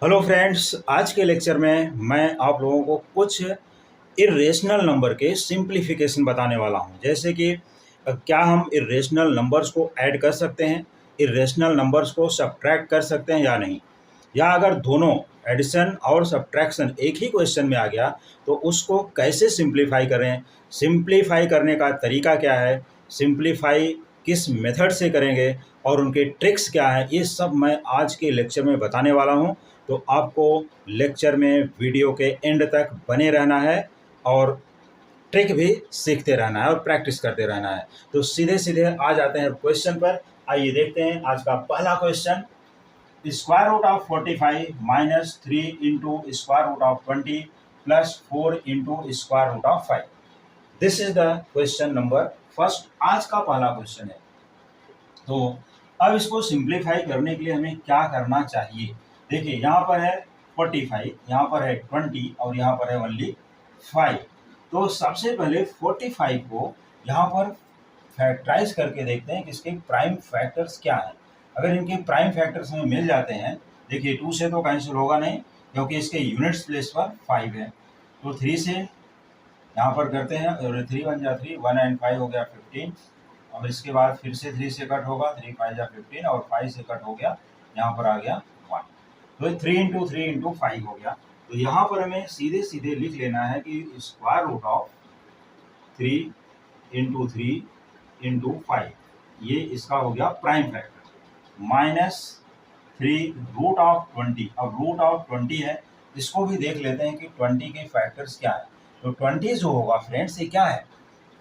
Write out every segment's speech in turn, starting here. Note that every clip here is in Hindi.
हेलो फ्रेंड्स, आज के लेक्चर में मैं आप लोगों को कुछ इर्रेशनल नंबर के सिंप्लीफिकेशन बताने वाला हूं। जैसे कि क्या हम इर्रेशनल नंबर्स को ऐड कर सकते हैं, इर्रेशनल नंबर्स को सब्ट्रैक्ट कर सकते हैं या नहीं, या अगर दोनों एडिशन और सब्ट्रैक्शन एक ही क्वेश्चन में आ गया तो उसको कैसे सिंप्लीफाई करें, सिंप्लीफाई करने का तरीका क्या है, सिंप्लीफाई किस मेथड से करेंगे और उनके ट्रिक्स क्या हैं, ये सब मैं आज के लेक्चर में बताने वाला हूं। तो आपको लेक्चर में वीडियो के एंड तक बने रहना है और ट्रिक भी सीखते रहना है और प्रैक्टिस करते रहना है। तो सीधे सीधे आ जाते हैं क्वेश्चन पर। आइए देखते हैं आज का पहला question. Square root of 45 minus 3 into square root of 20 plus 4 into square root of 5। This is the question number first. आज का पहला क्वेश्चन है। तो अब इसको सिंप्लीफाई करने के लिए हमें क्या करना चाहिए। देखिए, यहाँ पर है 45, यहाँ पर है 20 और यहाँ पर है ओनली 5। तो सबसे पहले 45 को यहाँ पर फैक्टराइज करके देखते हैं कि इसके प्राइम फैक्टर्स क्या हैं। अगर इनके प्राइम फैक्टर्स हमें मिल जाते हैं, देखिए 2 से तो कैंसिल होगा नहीं क्योंकि इसके यूनिट्स प्लेस पर 5 है। तो 3 से यहाँ पर करते हैं और 3 1 जा 3, 1 एंड 5 हो गया 15। और इसके बाद फिर से 3 से कट होगा, 3 5 जा 15 और 5 से कट हो गया, यहाँ पर आ गया 1। तो 3 इंटू 3 इंटू 5 हो गया। तो यहाँ पर हमें सीधे सीधे लिख लेना है कि square root of 3 into 3 into 5, ये इसका हो गया prime factor, minus 3 root of 20। अब रूट ऑफ 20 है, इसको भी देख लेते हैं कि 20 के फैक्टर्स क्या है। तो 20 जो होगा फ्रेंड्स, ये क्या है,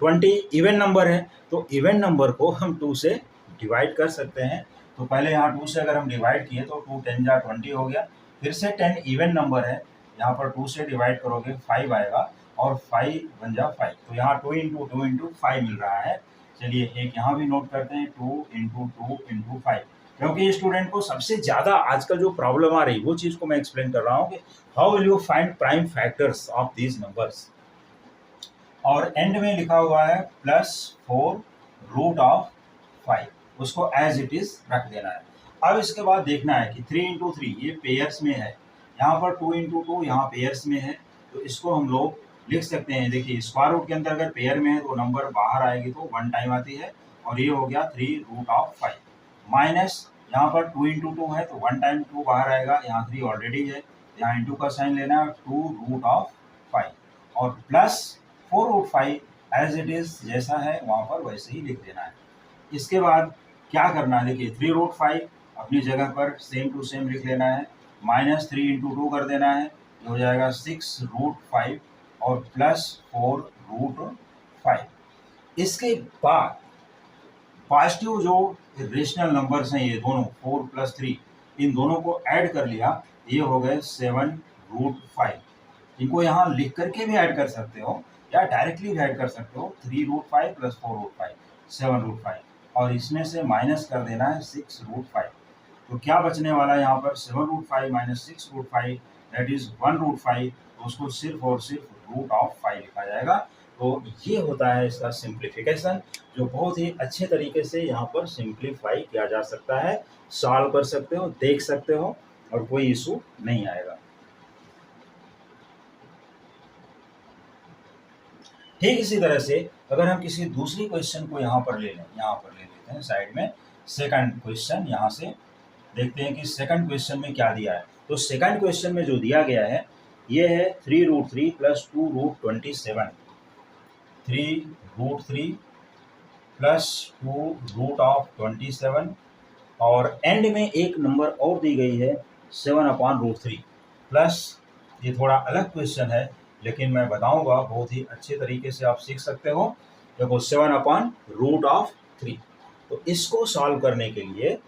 20 इवन नंबर है। तो इवन नंबर को हम 2 से डिवाइड कर सकते हैं। तो पहले यहाँ 2 से अगर हम डिवाइड किए तो 2 10 जा 20 हो गया। फिर से 10 इवन नंबर है, यहाँ पर 2 से डिवाइड करोगे 5 आएगा और 5 1 जा 5। तो यहाँ 2 इंटू 5 मिल रहा है। चलिए एक यहाँ भी नोट करते हैं, 2 इंटू 5। क्योंकि स्टूडेंट को सबसे ज़्यादा आजकल जो प्रॉब्लम आ रही वो चीज़ को मैं एक्सप्लेन कर रहा हूँ कि how will you find prime factors of these numbers. और एंड में लिखा हुआ है प्लस 4 रूट ऑफ 5, उसको एज इट इज रख देना है। अब इसके बाद देखना है कि 3 इंटू 3 ये पेयर्स में है, यहाँ पर 2 इंटू 2 यहाँ पेयर्स में है। तो इसको हम लोग लिख सकते हैं। देखिए स्क्वायर रूट के अंदर अगर पेयर में है तो नंबर बाहर आएगी तो 1 टाइम आती है, और ये हो गया 3 रूट ऑफ 5, माइनस यहाँ पर 2 इंटू 2 है तो 1 टाइम 2 बाहर आएगा, यहाँ 3 ऑलरेडी है, यहाँ इंटू का साइन लेना है, 2 रूट ऑफ 5 और plus 4 root 5 as it is जैसा है वहाँ पर वैसे ही लिख देना है। इसके बाद क्या करना है, देखिए 3 रूट 5 अपनी जगह पर सेम टू सेम लिख लेना है, माइनस 3 इंटू 2 कर देना है, जो हो जाएगा 6 रूट 5 और प्लस 4 रूट 5। इसके बाद पॉजिटिव जो रेशनल नंबर्स हैं ये दोनों 4 प्लस 3, इन दोनों को ऐड कर लिया, ये हो गए 7 रूट 5। इनको यहाँ लिख करके भी ऐड कर सकते हो या डायरेक्टली भी ऐड कर सकते हो, 3 रूट 5 प्लस 4 रूट 5 7 रूट 5, और इसमें से माइनस कर देना है 6 रूट 5। तो क्या बचने वाला है यहाँ पर, 7 root 5 minus 6 root 5 that is 1 root 5। तो उसको सिर्फ और सिर्फ रूट ऑफ 5 लिखा जाएगा। तो ये होता है इसका सिंप्लीफिकेशन, जो बहुत ही अच्छे तरीके से यहाँ पर सिंप्लीफाई किया जा सकता है। सॉल्व कर सकते हो, देख सकते हो और कोई इशू नहीं आएगा। ठीक इसी तरह से अगर हम किसी दूसरी क्वेश्चन को यहाँ पर ले लें, यहाँ पर ले लेते हैं साइड में, सेकंड क्वेश्चन यहाँ से देखते हैं कि सेकंड क्वेश्चन में क्या दिया है। तो सेकंड क्वेश्चन में जो दिया गया है ये है 3 root 3 plus 2 root 27, 3 root 3 plus 2 root of 27, और एंड में एक नंबर और दी गई है 7 अपॉन रूट 3 प्लस, ये थोड़ा अलग क्वेश्चन है लेकिन मैं बताऊंगा, बहुत ही अच्छे तरीके से आप सीख सकते हो। देखो 7 अपॉन रूट ऑफ 3, तो इसको सॉल्व करने के लिए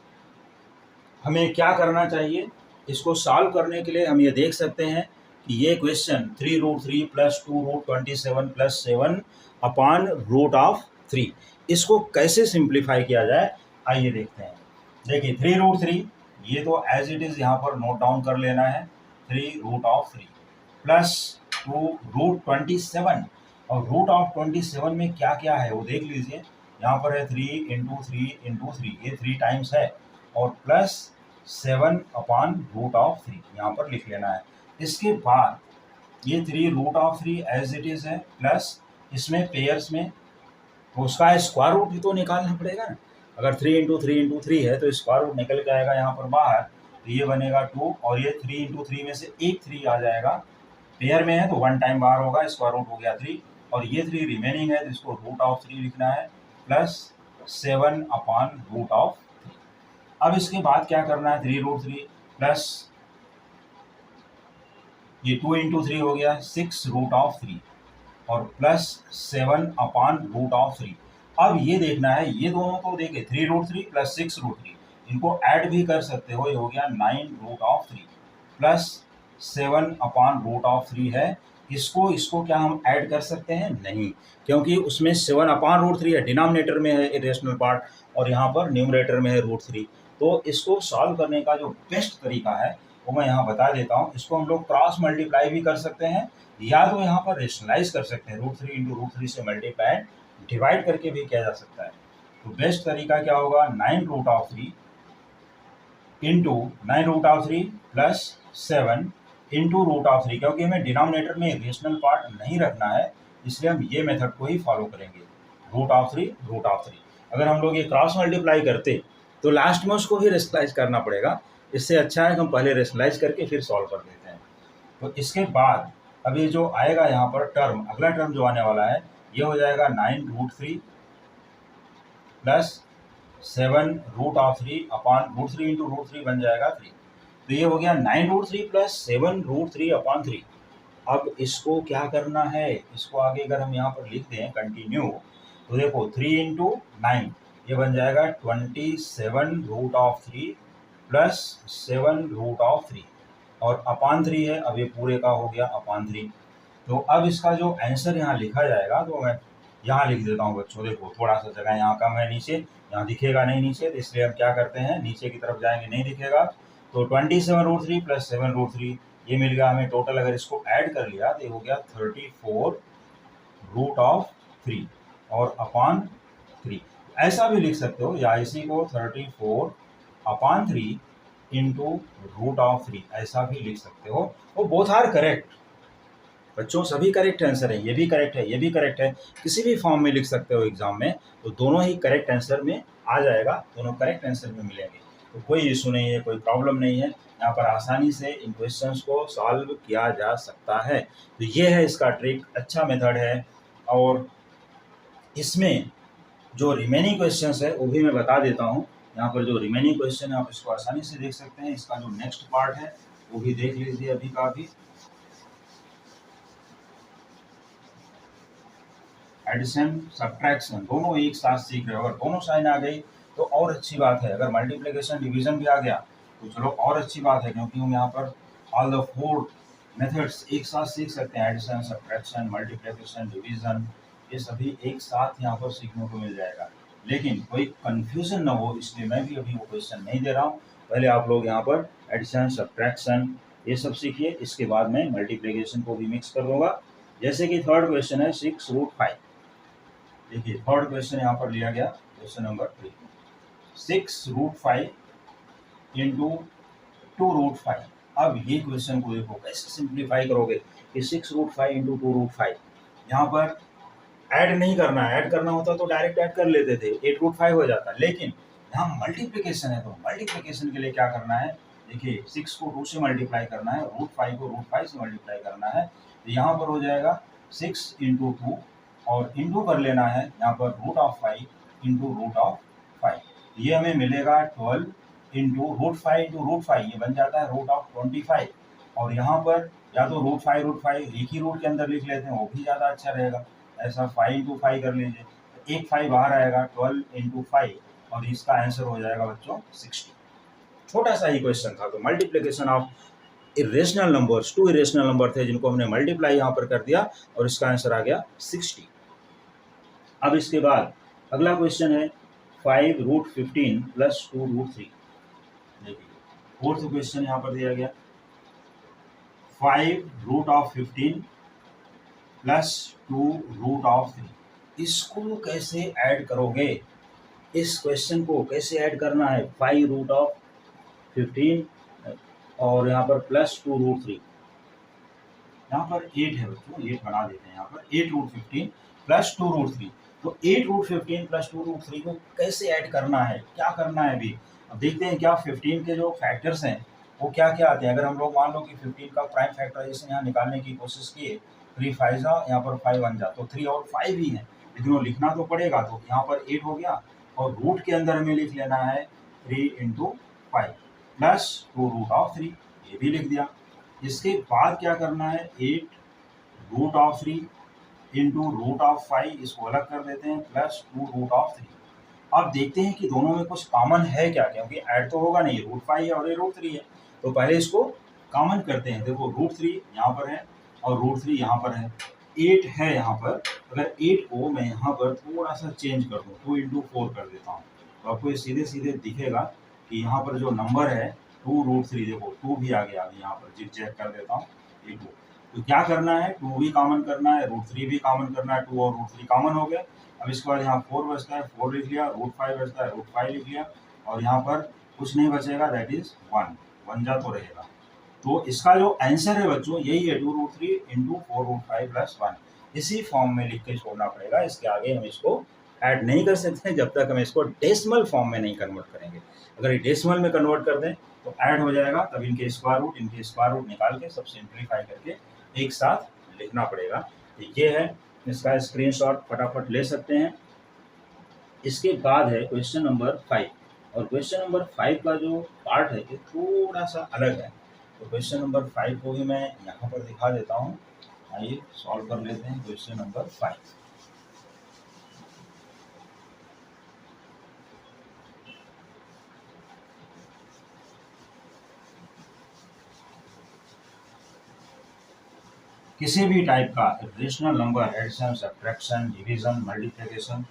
हमें क्या करना चाहिए। इसको सॉल्व करने के लिए हम ये देख सकते हैं कि ये question 3 root 3 plus 2 root 27 plus 7 upon root of 3, इसको कैसे सिंप्लीफाई किया जाए, आइए देखते हैं। देखिए 3 रूट 3 ये तो एज इट इज़ यहाँ पर नोट डाउन कर लेना है, 3 रूट ऑफ 3 प्लस 2 रूट 27, और रूट ऑफ 27 में क्या क्या है वो देख लीजिए। यहाँ पर है 3 इंटू 3 इंटू 3, ये 3 टाइम्स है, और प्लस 7/√3 यहाँ पर लिख लेना है। इसके बाद ये 3√3 एज इट इज़ है, प्लस इसमें पेयर्स में तो उसका स्क्वायर रूट भी तो निकालना पड़ेगा ना। अगर 3 × 3 × 3 है तो स्क्वायर रूट निकल के आएगा यहाँ पर बाहर, तो ये बनेगा 2 और ये 3 × 3 में से एक 3 आ जाएगा। पेयर में है तो 1 टाइम बाहर होगा, स्क्वायर रूट हो गया 3 और ये 3 रिमेनिंग है तो इसको √3 लिखना है प्लस 7/√3। अब इसके बाद क्या करना है, 3√3 प्लस ये 2 × 3 हो गया 6√3 और प्लस 7/√3। अब ये देखना है, ये दोनों तो देखे 3√3 प्लस 6√3, इनको ऐड भी कर सकते हो, ये हो गया 9√3 प्लस 7/√3 है। इसको क्या हम ऐड कर सकते हैं? नहीं, क्योंकि उसमें 7/√3 है, डिनोमिनेटर में है इरेशनल पार्ट और यहाँ पर न्यूमरेटर में है √3। तो इसको सॉल्व करने का जो बेस्ट तरीका है वो मैं यहाँ बता देता हूँ। इसको हम लोग क्रॉस मल्टीप्लाई भी कर सकते हैं या तो यहाँ पर रेशनलाइज कर सकते हैं, √3 × √3 से मल्टीप्लाई डिवाइड करके भी किया जा सकता है। तो बेस्ट तरीका क्या होगा, 9√3 प्लस 7 × √3, क्योंकि हमें डिनोमिनेटर में रेशनल पार्ट नहीं रखना है इसलिए हम ये मेथड को ही फॉलो करेंगे, √3। अगर हम लोग ये क्रॉस मल्टीप्लाई करते तो लास्ट में उसको भी रेशनलाइज करना पड़ेगा, इससे अच्छा है कि हम पहले रेशनलाइज करके फिर सॉल्व कर देते हैं। तो इसके बाद अभी जो आएगा यहाँ पर टर्म, अगला टर्म जो आने वाला है ये हो जाएगा 9√3 प्लस 7√3/√3 × √3 बन जाएगा 3। तो ये हो गया 9√3 प्लस 7√3/3। अब इसको क्या करना है, इसको आगे अगर हम यहाँ पर लिख दें कंटिन्यू तो देखो 3 × 9 ये बन जाएगा 27√3 प्लस 7√3 और /3 है, अब ये पूरे का हो गया /3। तो अब इसका जो आंसर यहाँ लिखा जाएगा तो मैं यहाँ लिख देता हूँ बच्चों। देखो थोड़ा सा जगह यहाँ कम है, नीचे यहाँ दिखेगा नहीं नीचे, तो इसलिए हम क्या करते हैं नीचे की तरफ जाएंगे, नहीं दिखेगा। तो 27√3 प्लस 7√3 ये मिल गया हमें टोटल। अगर इसको ऐड कर लिया तो ये हो गया 34√3 और /3। ऐसा भी लिख सकते हो या इसी को 34/3 × √3 ऐसा भी लिख सकते हो। वो बोथ आर करेक्ट बच्चों, सभी करेक्ट आंसर है, ये भी करेक्ट है, ये भी करेक्ट है, किसी भी फॉर्म में लिख सकते हो एग्जाम में, तो दोनों ही करेक्ट आंसर में आ जाएगा, दोनों करेक्ट आंसर में मिलेंगे। तो कोई इशू नहीं है, कोई प्रॉब्लम नहीं है, यहाँ पर आसानी से इन क्वेश्चंस को सॉल्व किया जा सकता है। तो ये है इसका ट्रिक, अच्छा मेथड है। और इसमें जो रिमेनिंग क्वेश्चंस है वो भी मैं बता देता हूँ। यहाँ पर जो रिमेनिंग क्वेश्चन है आप इसको आसानी से देख सकते हैं। इसका जो नेक्स्ट पार्ट है वो भी देख लीजिए अभी का अभी। एडिशन सब्ट्रैक्शन दोनों एक साथ सीख रहे हो, अगर दोनों साइन आ गई तो और अच्छी बात है। अगर मल्टीप्लिकेशन डिवीजन भी आ गया तो चलो और अच्छी बात है, क्योंकि हम यहाँ पर ऑल द 4 मेथड्स एक साथ सीख सकते हैं। एडिशन, सब्ट्रैक्शन, मल्टीप्लिकेशन, डिवीजन, ये सभी एक साथ यहाँ पर सीखने को मिल जाएगा। लेकिन कोई कन्फ्यूजन ना हो इसलिए मैं भी अभी वो क्वेश्चन नहीं दे रहा हूँ। पहले आप लोग यहाँ पर एडिशन, सब्ट्रैक्शन ये सब सीखिए, इसके बाद मैं मल्टीप्लिकेशन को भी मिक्स कर दूंगा। जैसे कि थर्ड क्वेश्चन है 6√5। देखिए थर्ड क्वेश्चन यहाँ पर लिया गया, क्वेश्चन नंबर 3, 6√5 × 2√5। अब ये क्वेश्चन को देखो कैसे सिंप्लीफाई करोगे कि 6√5 × 2√5। यहाँ पर ऐड नहीं करना है, ऐड करना होता तो डायरेक्ट ऐड कर लेते थे, 8√5 हो जाता। लेकिन यहाँ मल्टीप्लिकेशन है तो मल्टीप्लिकेशन के लिए क्या करना है, देखिए 6 को 2 से मल्टीप्लाई करना है, √5 को √5 से मल्टीप्लाई करना है। तो यहाँ पर हो जाएगा 6 × 2 और इंटू कर लेना है यहाँ पर √5 × √5। ये हमें मिलेगा 12 × √5 ये बन जाता है √25। और यहाँ पर या तो √5 एक ही रूट के अंदर लिख लेते हैं, वो भी ज़्यादा अच्छा रहेगा। ऐसा 5 × 5 कर लीजिए, एक 5 बाहर आएगा, 12 × 5 और इसका आंसर हो जाएगा बच्चों 60। छोटा सा ही क्वेश्चन था। तो multiplication of irrational numbers, 2 irrational number थे जिनको हमने मल्टीप्लाई यहाँ पर कर दिया और इसका आंसर आ गया 60। अब इसके बाद अगला क्वेश्चन है 5√15 प्लस 2√3। देखिए फोर्थ क्वेश्चन यहाँ पर दिया गया 5√15 प्लस 2√3। इसको कैसे ऐड करोगे, इस क्वेश्चन को कैसे ऐड करना है। 5√15 15 और यहाँ पर प्लस 2√3, यहाँ पर 8 है बच्चों, 8 बना देते हैं यहाँ पर 8√15 प्लस 2√3। तो 8√15 प्लस 2√3 को कैसे ऐड करना है, क्या करना है अभी। अब देखते हैं क्या 15 के जो फैक्टर्स हैं वो क्या क्या आते हैं। अगर हम लोग मान लो कि 15 का प्राइम फैक्टराइजेशन यहाँ निकालने की कोशिश किए, 3 5 जा, यहाँ पर 5 1 जा, तो 3 और 5 ही है, लेकिन वो लिखना तो पड़ेगा। तो यहाँ पर 8 हो गया और रूट के अंदर हमें लिख लेना है 3 × 5 प्लस 2√3, ये भी लिख दिया। इसके बाद क्या करना है, 8√3 इंटू √5, इसको अलग कर देते हैं, प्लस 2√3। अब देखते हैं कि दोनों में कुछ कॉमन है क्या, क्योंकि ऐड तो होगा नहीं, √5 है और ये √3 है। तो पहले इसको कॉमन करते हैं। देखो √3 यहाँ पर है और √3 यहाँ पर है, 8 है यहाँ पर। अगर 8 को मैं यहाँ पर थोड़ा सा चेंज कर दूँ, 2 × 4 कर देता हूँ, तो आपको ये सीधे सीधे दिखेगा कि यहाँ पर जो नंबर है 2√3, देखो 2 भी आ गया। अभी यहाँ पर जिग चेक कर देता हूँ, ये 2। तो क्या करना है, 2 भी कॉमन करना है, √3 भी कॉमन करना है, 2 और √3 कॉमन हो गए। अब इसके बाद यहाँ 4 बचता है, 4 लिख लिया, √5 बचता है, √5 लिख लिया, और यहाँ पर कुछ नहीं बचेगा, दैट इज 1, 1 जा तो रहेगा। तो इसका जो आंसर है बच्चों यही है, 2√3 × 4√5 प्लस 1। इसी फॉर्म में लिख के छोड़ना पड़ेगा, इसके आगे हम इसको ऐड नहीं कर सकते जब तक हम इसको डेसिमल फॉर्म में नहीं कन्वर्ट करेंगे। अगर ये डेसिमल में कन्वर्ट कर दें तो ऐड हो जाएगा, तब इनके स्क्वायर रूट निकाल के सब सिंप्लीफाई करके एक साथ लिखना पड़ेगा। तो ये है, इसका स्क्रीनशॉट फटाफट ले सकते हैं। इसके बाद है क्वेश्चन नंबर 5, और क्वेश्चन नंबर 5 का जो पार्ट है ये थोड़ा सा अलग है। तो क्वेश्चन नंबर 5 को भी मैं यहाँ पर दिखा देता हूँ, आइए सॉल्व कर लेते हैं क्वेश्चन नंबर 5। किसी भी टाइप का rational number, addition, subtraction, division, multiplication,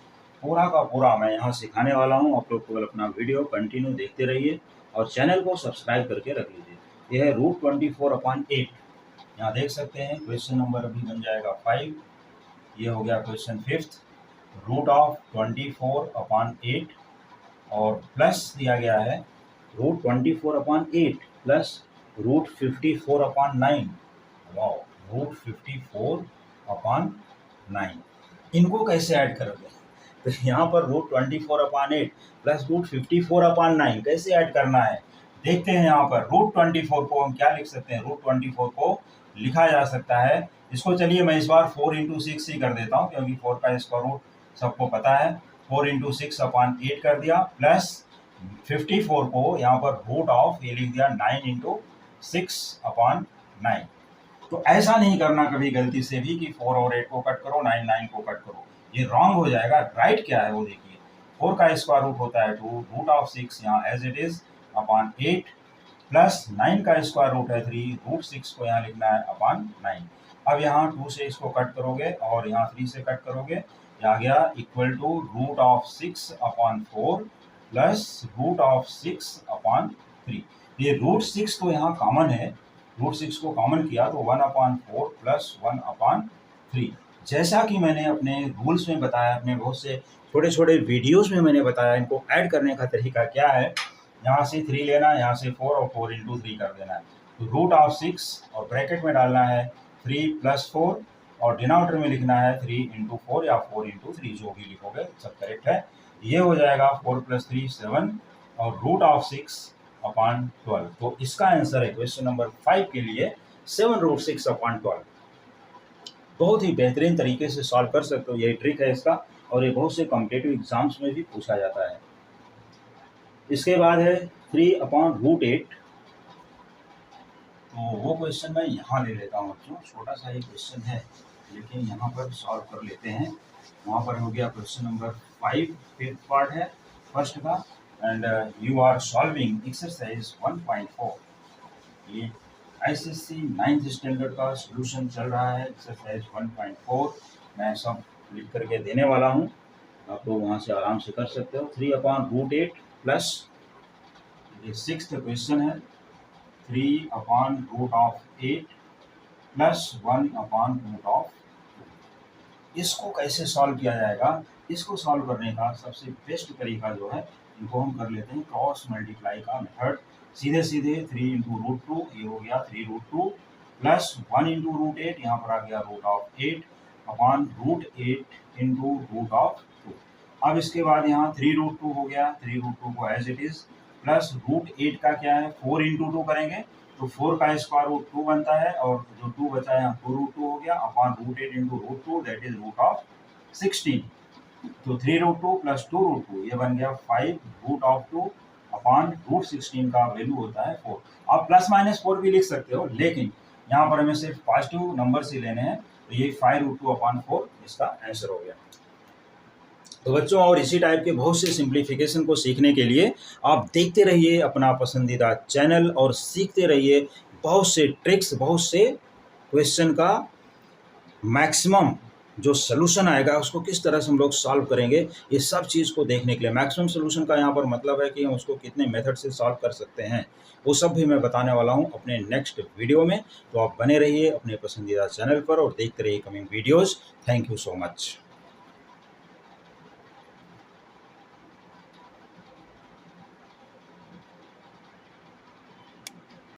पूरा का पूरा मैं यहाँ सिखाने वाला हूँ। आप लोग केवल अपना वीडियो कंटिन्यू देखते रहिए और चैनल को सब्सक्राइब करके रख लीजिए। यह है √24/8, यहाँ देख सकते हैं क्वेश्चन नंबर अभी बन जाएगा 5। ये हो गया क्वेश्चन 5th, √24/8 और प्लस दिया गया है √24/8 प्लस √54/9। वाओ, √54/9, इनको कैसे ऐड करोगे। तो यहाँ पर √24/8 प्लस √54/9 कैसे ऐड करना है देखते हैं। यहाँ पर √24 को हम क्या लिख सकते हैं, √24 को लिखा जा सकता है, इसको चलिए मैं इस बार 4 × 6 ही कर देता हूँ, क्योंकि 4 का स्क्वायर रूट सबको पता है। 4 × 6/8 कर दिया, प्लस 54 को यहाँ पर √ ये लिख दिया 9 × 6/9। तो ऐसा नहीं करना कभी गलती से भी कि 4 और 8 को कट करो, 9 9 को कट करो, ये रॉन्ग हो जाएगा। राइट क्या है वो देखिए, 4 का स्क्वायर रूट होता है 2, √6 यहाँ एज इट इज /8, प्लस 9 का स्क्वायर रूट है 3, √6 को यहाँ लिखना है /9। अब यहाँ 2 से इसको कट करोगे और यहाँ 3 से कट करोगे, आ गया इक्वल टू √6/4 प्लस √6/3। ये √6 तो यहाँ कॉमन है, √6 को कॉमन किया तो 1/4 प्लस 1/3। जैसा कि मैंने अपने रूल्स में बताया, अपने बहुत से छोटे छोटे वीडियोस में मैंने बताया, इनको ऐड करने का तरीका क्या है। यहाँ से 3 लेना है, यहाँ से 4 और 4 × 3 कर देना है। तो √6 और ब्रैकेट में डालना है 3 + 4 और डिनोमिनेटर में लिखना है 3 × 4 या 4 × 3, जो भी लिखोगे सब करेक्ट है। ये हो जाएगा 4 + 3 7 और √6/12। तो इसका आंसर है क्वेश्चन नंबर 5 के लिए 7√6/12। बहुत ही बेहतरीन तरीके से सॉल्व कर सकते हो, यही ट्रिक है इसका, और ये बहुत से कॉम्पिटिटिव एग्जाम्स में भी पूछा जाता है। इसके बाद है 3/√8, तो वो क्वेश्चन मैं यहाँ ले लेता हूँ बच्चों, छोटा सा ही क्वेश्चन है लेकिन यहाँ पर सॉल्व कर लेते हैं। वहाँ पर हो गया क्वेश्चन नंबर 5, 5th पार्ट है फर्स्ट का, and you are solving exercise 1.4। ये ICSE 9th स्टैंडर्ड का सॉल्यूशन चल रहा है, एक्सरसाइज 1.4 मैं सब लिख करके देने वाला हूँ, आप लोग वहाँ से आराम से कर सकते हो। 3/√8 प्लस ये 6th क्वेश्चन है, 3/√8 प्लस 1/√2। इसको कैसे सॉल्व किया जाएगा, इसको सॉल्व करने का सबसे बेस्ट तरीका जो है, इनको हम कर लेते हैं क्रॉस मल्टीप्लाई का मेथड। सीधे सीधे 3 इंटू रूट टू, ये हो गया 3 root two plus 1 into root eight, यहाँ पर आ गया root of 8 upon root 8 into root of 2। अब इसके बाद यहाँ 3 रूट 2 हो गया, 3 रूट 2 को as it is plus root 8 का क्या है 4 इंटू 2 करेंगे तो 4 का स्क्वायर रूट 2 बनता है और जो 2 बचा है यहाँ 2 रूट 2 हो गया upon root 8 into root 2 that is root of 16। तो 3 रूट 2 प्लस 2 रूट 2 ये बन गया 5 रूट ऑफ 2 अपॉन रूट 16 का वैल्यू होता है 4। आप प्लस माइनस 4 भी लिख सकते हो, लेकिन यहाँ पर हमें सिर्फ पॉजिटिव नंबर ही लेने हैं, तो ये 5 रूट 2 अपॉन 4 इसका आंसर हो गया। तो बच्चों, और इसी टाइप के बहुत से सिंप्लीफिकेशन को सीखने के लिए आप देखते रहिए अपना पसंदीदा चैनल और सीखते रहिए बहुत से ट्रिक्स, बहुत से क्वेश्चन का मैक्सिमम जो सलूशन आएगा उसको किस तरह से हम लोग सॉल्व करेंगे, ये सब चीज़ को देखने के लिए। मैक्सिमम सलूशन का यहाँ पर मतलब है कि हम उसको कितने मेथड से सॉल्व कर सकते हैं, वो सब भी मैं बताने वाला हूँ अपने नेक्स्ट वीडियो में। तो आप बने रहिए अपने पसंदीदा चैनल पर और देखते रहिए coming videos. Thank you so much.